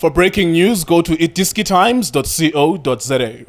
For breaking news, go to itiskitimes.co.za.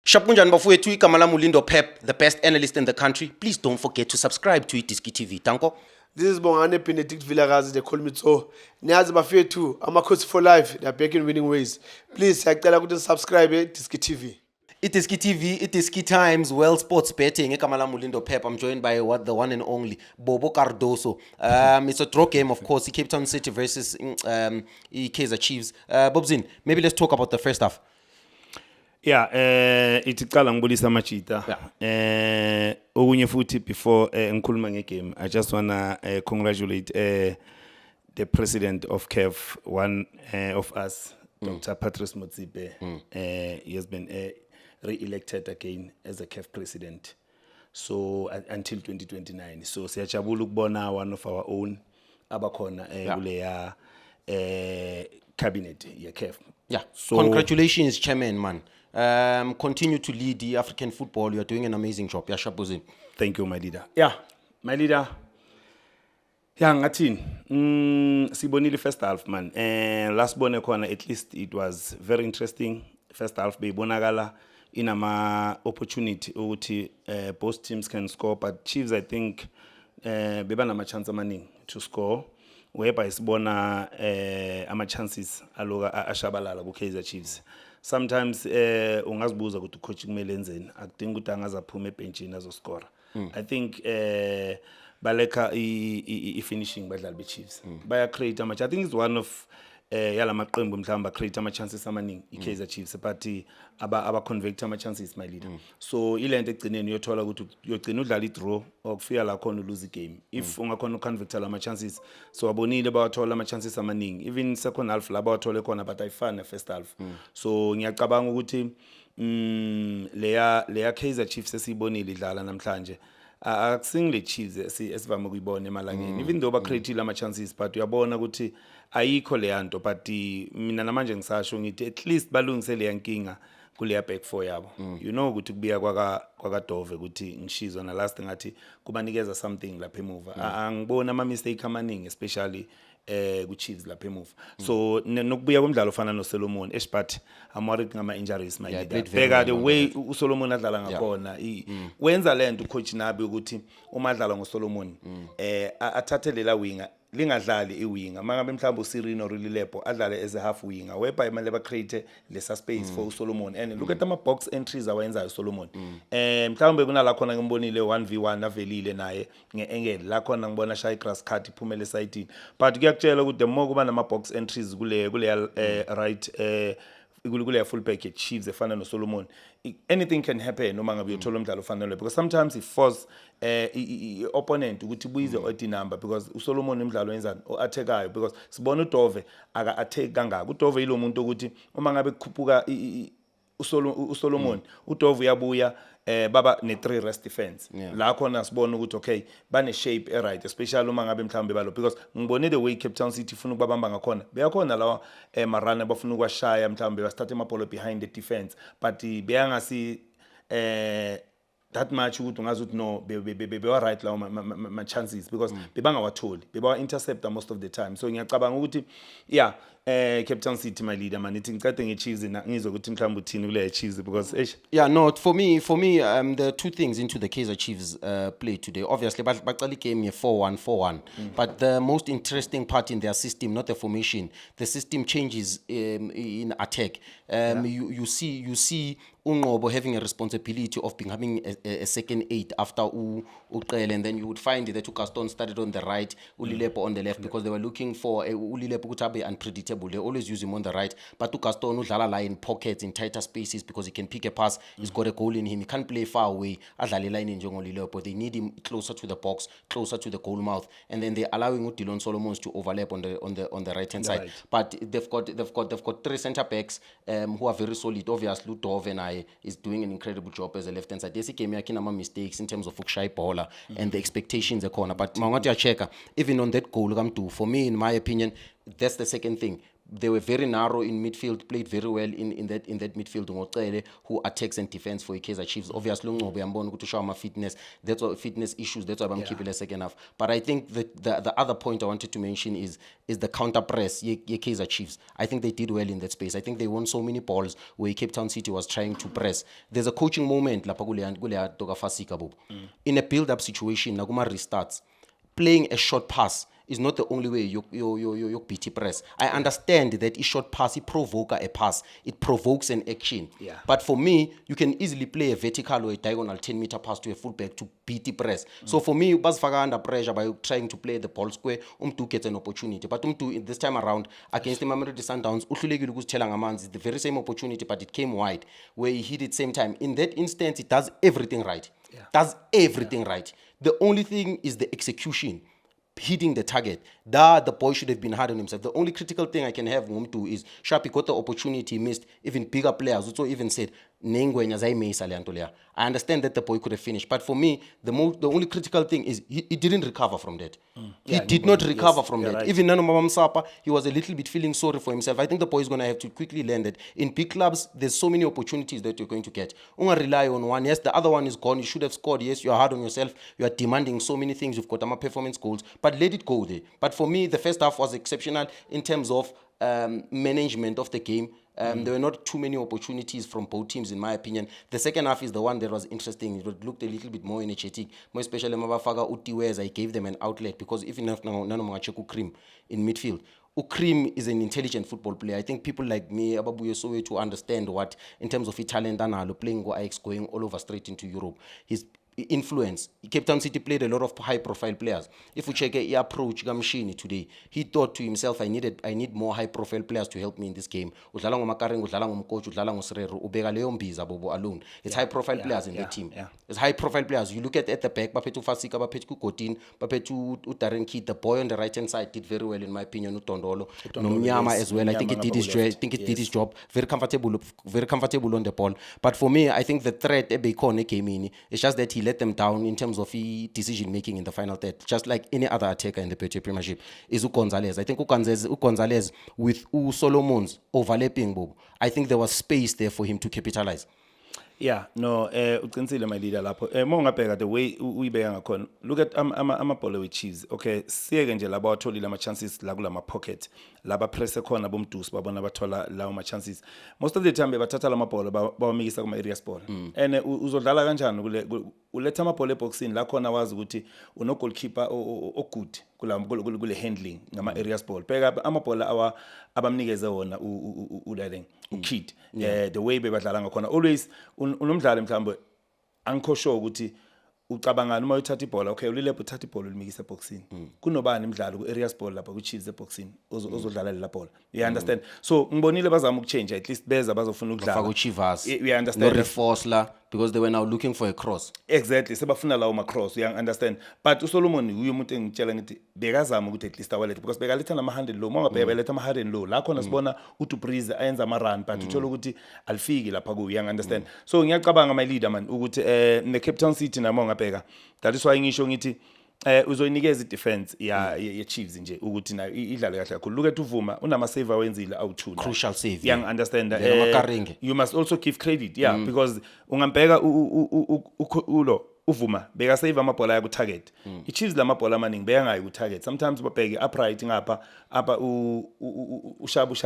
Shapunjan bafowethu igama lami uLindo Pep, the best analyst in the country. Please don't forget to subscribe to Itiski TV. Tanko. This is Bongane Benedict Vilakazi, they call me so. Niyazi bafethu, Amakhosi for life, they are back in winning ways. Please, siyacela ukuthi subscribe Itiski TV. Itiski TV, Itiski Times, World Sports Betting. Igama lami uLindo Pep. I'm joined by the one and only Bobo Cardoso. It's a draw game, of course. Cape Town City versus Kaizer Chiefs. Bobzin, maybe let's talk about the first half. Yeah, iticala ngibulisa Machita. Okunye futhi before ngikhuluma ngegame, I just wanna congratulate the president of CAF, one of us, Dr. Patrice Motsepe. He has been re-elected again as a CAF president. So until 2029. So siyajabula ukubona one of our own abakhona kuleya cabinet ye CAF. Yeah. So congratulations, chairman, man. Continue to lead the African football. You are doing an amazing job. Yeah, Shabuzin. Thank you, my leader. Yeah, my leader. Yeah, ngathini. Sibonile first half, man. Last bone corner, at least it was very interesting. First half, beyibonakala inama opportunity ukuthi both teams can score, but Chiefs, I think, bebanama chance amaningi to score. Whereby sibona ama chances aloka ashabalala ku Kaizer Chiefs. Sometimes ungazibuza ukuthi coach kumele enzeni, akudingi ukuthi angazaphuma ebenchini azoscore. I think baleka I finishing badlali be Chiefs. Baya create ama, I think it's one of yala maqembu mhlamba create ama chances amaningi Kaizer Chiefs, but aba convert ama chances, my leader. So ilento egcineni uyothola ukuthi uyogcina udlala I-draw okufika la khona lose game if ungakhona uconvert ama chances. So abonile bawathola ama chances amaningi, even second half la bawathole khona, but ayifana first half. So ngiyacabanga ukuthi leya Kaizer Chiefs esibonile idlala namhlanje akusingile Chiefs esivame ukuyibona emalangeni, even though ba create ama chances, but uyabona ukuthi ayikho leyanto. But mina namanje ngisasho ngithi at least balungise le yankinga kuleya back four yabo. You know ukuthi kubiya kwaka Dove ukuthi ngishizo na last ngathi kubanikeza something lapha emuva. Angibona ama mistake amaningi especially ku Chiefs lapha emuva. So nokubuya komdlalo ofana no Solomon but I'm worried ngama injuries, my leader. Beka the way uSolomon adlala ngakhona wenza lento coach Nabi ukuthi uma adlala ngoSolomon athathe lela winger lingadlali iwinga mangabe mhlawumbe uSirino Rililepo adlale as a half winger whereby manje ba create lesa space for uSolomon. And look at ama box entries awenza uSolomon. Mhlawumbe kunala khona ngimbonile 1v1 avelile naye ngeengel la khona ngibona shy grass cut iphumele side. But kuyakutshela ukuthi the more kuba nama box entries kule right kule full package Chiefs efana no Solomon, anything can happen noma ngabe uyothola umdlalo ofanele, because sometimes it force opponent ukuthi buyize odd number, because uSolomon imidlalo yenzani o-attack-ayo, because sibona uDove aka-attack kangaka. uDove yilo muntu ukuthi uma ngabe kukhuphuka uSolomon uDove uyabuya baba ne-3 rest defense. La khona sibona ukuthi okay bane shape right, especially uma ngabe mhlawumbe balo, because ngibone the way Cape Town City ufuna ukubabamba ngakhona beyakhona lawa marana bafuna ukwashaya mhlawumbe ba start emapolo behind the defense, but beyangasi that much ukuthi ungazi ukuthi no be right lawo ma chances, because bebangawatholi bebawa interceptor most of the time. So ngiyacabanga ukuthi yeah Cape Town City, my leader, man, ithi ngicade ngeChiefs ngizwe ukuthi mhlawumbe uthini kule Chiefs, because yeah, no, for me there are two things into the Kaizer Chiefs play today. Obviously baqala game ye 4-1 but the most interesting part in their system, not the formation, the system changes in attack. You see Unqobo having a responsibility of becoming a second 8 after Uqele, and then you would find that Gaston started on the right, Ulilepo on the left, because they were looking for Ulilepo Kutabe unpredictable. They always use him on the right, but Gaston udlala line pockets in tighter spaces because he can pick a pass. He's got a goal in him. He can't play far away. Adlale line in Ulilepo. They need him closer to the box, closer to the goal mouth, and then they're allowing Dylan Solomons to overlap on the right hand side. Right. But they've got 3 center backs who are very solid. Obviously, Dove and I is doing an incredible job as a left hand side. Yes, he came here kinama mistakes in terms of Ukshay Bola and the expectations a corner. But Mangati Acheka, even on that goal, for me, in my opinion, that's the second thing. they were very narrow in midfield, played very well in that midfield. Ngocele, who attacks and defends for Kaizer Chiefs. Obviously, Ngcobo yambona ukuthi ushawa fitness. That's why fitness issues. That's why I'm keeping the second half. But I think the other point I wanted to mention is the counter press. Kaizer Chiefs. I think they did well in that space. I think they won so many balls where Cape Town City was trying to press. There's a coaching moment lapha kuleya Toga Fasika bob. In a build-up situation, naguma restarts. Playing a short pass is not the only way you BT press. I understand that a short pass, it provokes a pass. It provokes an action. Yeah. But for me, you can easily play a vertical or a diagonal 10-meter pass to a fullback to BT press. So for me, Basfaga under pressure by trying to play the ball square, gets an opportunity. But this time around, against the Mamelodi Sundowns, it's the very same opportunity, but it came wide, where he hit it same time. In that instance, it does everything right. Yeah. Does everything right. The only thing is the execution. Hitting the target. The boy should have been hard on himself. The only critical thing I can have to is Sharpie got the opportunity, missed. Even bigger players also even said, I understand that the boy could have finished, but for me, the only critical thing is he didn't recover from that. He did not recover from that. Right. Even Nano Sapa, he was a little bit feeling sorry for himself. I think the boy is going to have to quickly learn that in big clubs, there's so many opportunities that you're going to get. Unga rely on one. Yes, the other one is gone. You should have scored. Yes, you are hard on yourself. You are demanding so many things. You've got performance goals, but let it go there. But for me, the first half was exceptional in terms of management of the game. There were not too many opportunities from both teams, in my opinion. The second half is the one that was interesting. It looked a little bit more energetic, more especially Mabafaga Utiwez. I gave them an outlet because even if none of Macheku Cream in midfield. Ukrim is an intelligent football player. I think people like me, Ababuye Sowe, to understand what, in terms of his talent, playing go Ajax, going all over straight into Europe. His influence. Cape Town City played a lot of high-profile players. If we check the approach Gamshini today, he thought to himself, I need more high-profile players to help me in this game. Udlala ngoMakareng, udlala ngomcoach, udlala ngoSrero, ubeka leyo Mbiza bobo alone. It's high-profile players in the team. Yeah. It's high-profile players. You look at the back, Bapetu Fasika, Bapetu Kotin, Bapetu Darren Keith. The boy on the right-hand side did very well, in my opinion. Utondolo, Nomnyama as well. I think it did his job. Did his job. Very comfortable on the ball. But for me, I think the threat Ebekone came in. It's just that he let them down in terms of decision making in the final third, just like any other attacker in the Petro Premiership. Is Gonzalez. I think Gonzalez with Solomons overlapping, Bob. I think there was space there for him to capitalize. Yeah, no, uqinisile my leader lapho. Mongabheka the way uyibeka ngakhona. Look at amabhola we-Chiefs. Okay, siyeke nje laba watholile ama-chances la kula ma-pocket. Laba press khona bomdusi babona bathola lawo ma-chances. Most of the time bebathatha la mabhola bawamikisa kuma-areas ball. And uzodlala kanjani kule uletha amabhola eboxini la khona wazi ukuthi uno goalkeeper ogood kule handling ngama-areas ball. Bheka amabhola abamnikeze wona ulaleng ukid. The way bebadlala ngakhona always unomdlalo mhlawumbe angikho sure ukuthi ucabangana uma uthatha ibhola okay ulilepha uthatha ibhola ulimikisa eboxini kunobani imidlalo ku-areas ball lapha ku-Chiefs eboxini ozodlala lela bhola you understand so ngibonile bazama ukuchange at least beza bazofuna ukudlala Chivas you understand no reinforce la because they were now looking for a cross. Exactly sebafuna lawo ma-cross you understand but uSolomon uye umuntu engitshela ngithi bekazama ukuthi at least awalethe because bekaletha nama-100 low mangabheka beletha ama-100 low la khona sibona uDupreez ayenza ama-run but uthola ukuthi alifiki lapha kuyo you understand so ngiyacabanga my leader man ukuthi ne-Cape Town City namo ngabheka that is why ngisho ngithi uzoyinikeza i-defense ya Chiefs nje ukuthi nayo idlale kahle kakhulu look at uVuma unama save awenzile awu2 Crucial save. you understand You must also give credit because ungambheka ulo uVuma beka save amabhola ya ku target i-Chiefs lamabhola amaningi beyangayi ku target sometimes babheke upright ngapha ushabu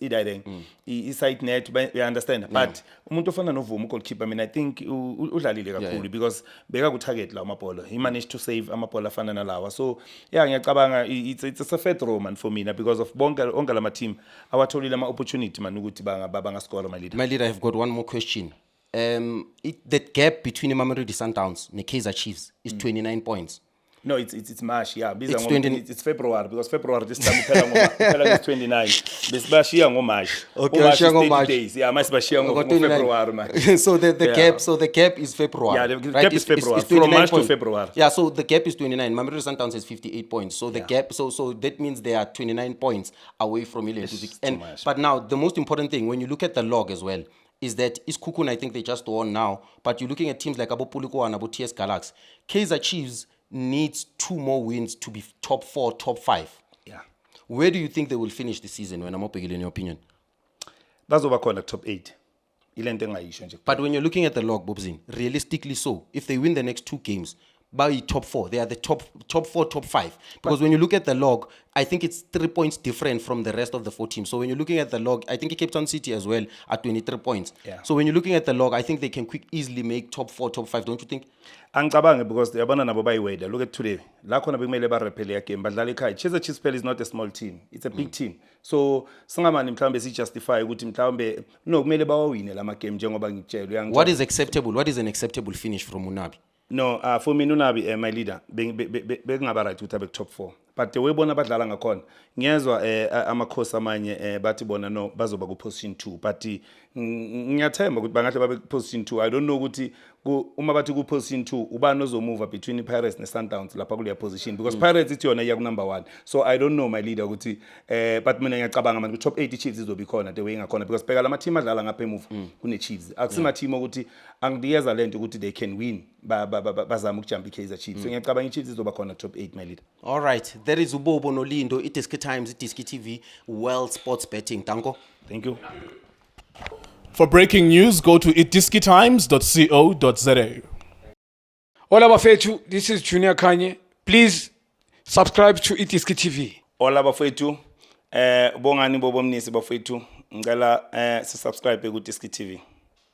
idirect i-side net you understand but umuntu ofana noVuma goalkeeper I think udlalile kakhulu because beka ku target la amabhola he managed to save amabhola afana nalawa so ngiyacabanga it's a fair throw man for me because of bonke lama team awatholile ama opportunity man ukuthi banga score my leader. My leader, I've got one more question. The gap between Mamelodi Sundowns and Kaizer Chiefs is 29 points. No, it's March, yeah. It's 20 it's February because February this time phela is 29. Besibashiya ngoMarch. Okay, March is bashiya 30 ngoMarch. days. Yeah, masibashiya February man. So the gap is February. Yeah, the right? gap is February. It's From 29 March to points. February. Yeah, so the gap is 29. Mamelodi Sundowns has 58 points. So the gap, so that means they are 29 points away from 11-6. And but now the most important thing when you look at the log as well is that Iskukun, I think they just won now, but you're looking at teams like Abopuliko and Abo TS Galaxy. Kaizer Chiefs needs 2 more wins to be top 4, top 5. Yeah. Where do you think they will finish the season, when I'm up in your opinion? bazoba khona top 8 ilento engayisho nje. But when you're looking at the log, Bobzin, realistically so, if they win the next 2 games, by top 4, they are the top 4, top 5. Because when you look at the log, I think it's 3 points different from the rest of the 4 teams. So when you're looking at the log, I think Cape Town City as well at 23 points. Yeah. So when you're looking at the log, I think they can easily make top 4, top 5, don't you think? Angicabange because yabona nabo bayiweda. Look at today. La khona bekumele ba repele ya game badlala ekhaya. Kaizer Chiefs is not a small team. It's a big team. So singamani mhlambe si justify ukuthi mhlambe no kumele bawawine lama game njengoba ngitshela. What is acceptable? What is an acceptable finish from Unabi? No, for me Unabi my leader bekungaba right ukuthi abe top 4. But the way bona badlala ngakhona ngiyezwa amakhosi amanye bathi bona no bazoba ku position 2 but ngiyathemba ukuthi bangahle babe ku position 2. I don't know ukuthi uma bathi ku position 2 ubani ozomove between Pirates ne Sundowns lapha kuleya position because Pirates ithi yona iya ku number 1. So I don't know my leader ukuthi but mina ngiyacabanga manje top 8 Chiefs izobe khona the way ngakhona because bheka lama team adlala ngapha emove kune Chiefs akusima team ukuthi angidiyeza lento ukuthi they can win bazama ukujump iKaizer Chiefs. So ngiyacabanga iChiefs izoba khona top 8 my leader. All right, there is Ubobo Nolindo, iDiski Times, iDiski TV, World Sports Betting. Danko. Thank you. For breaking news, go to itiskitimes.co.za. Hola bafethu, this is Junior Kanye. Please subscribe to iDiski TV. Hola bafethu, bongani bobomnisi bafethu, ngicela subscribe ku Diski TV.